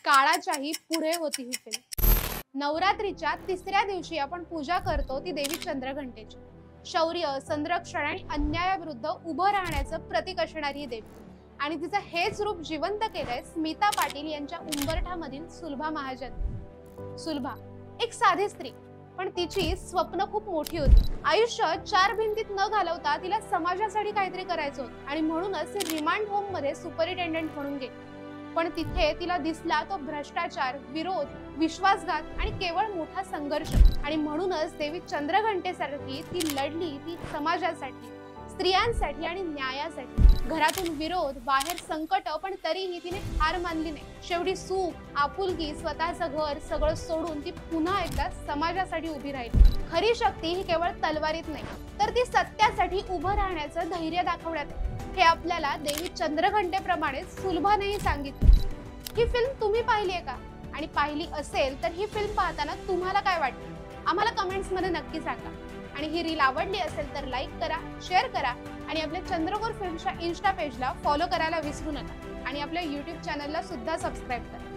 काळाच्याही पुढे होती ही फिल्म। नवरात्रीच्या तिसऱ्या दिवशी आपण पूजा करतो ती देवी चंद्रघंटेची। शौर्य, संरक्षण आणि अन्यायाविरुद्ध उभं राहण्याचं प्रतीक असणारी ही देवी, आणि तिचं हेच रूप जिवंत केलंय स्मिता पाटील यांच्या उंबरठ्यामधील सुलभा महाजन। सुलभा एक साधी स्त्री, पण तिची स्वप्न खूप मोठी होती। आयुष्य चार भिंतीत न घालवता तिला समाजासाठी काहीतरी करायचं होतं, आणि म्हणूनच ती रिमांड होम मध्ये सुपरिटेंडेंट म्हणून गेली। पण तिथे तिला दिसला तो भ्रष्टाचार, विरोध, विश्वासघात आणि केवळ मोठा संघर्ष। आणि म्हणूनच देवी चंद्रघंटेसारखी ती लढली, ती समाजासाठी, स्त्रियांसाठी आणि न्यायासाठी। घरातून विरोध, बाहेर संकट, पण तरीही तिने हार मानली नाही। शेवटी सुख, आपुलकी, स्वतःचं घर सगळं सोडून ती पुन्हा एकदा समाजासाठी उभी राहिली। खरी शक्ती ही केवळ तलवारीत नाही, तर ती सत्यासाठी उभं राहण्याचं धैर्य दाखवण्यात आहे। हे आपल्याला देवी चंद्रघंटेप्रमाणे सुलभानेही सांगितलं। ही फिल्म तुम्ही पाहिली आहे का? आणि पाहिली असेल तर ही फिल्म पाहताना तुम्हाला काय वाटतं आम्हाला कमेंट्स मध्ये नक्की सांगा। आणि ही रील आवडली असेल तर लाईक करा, शेअर करा, आणि आपल्या चंद्रकोर फिल्मच्या इन्स्टा पेजला फॉलो करायला विसरू नका, आणि आपल्या YouTube चॅनलला सुद्धा सबस्क्राईब करा।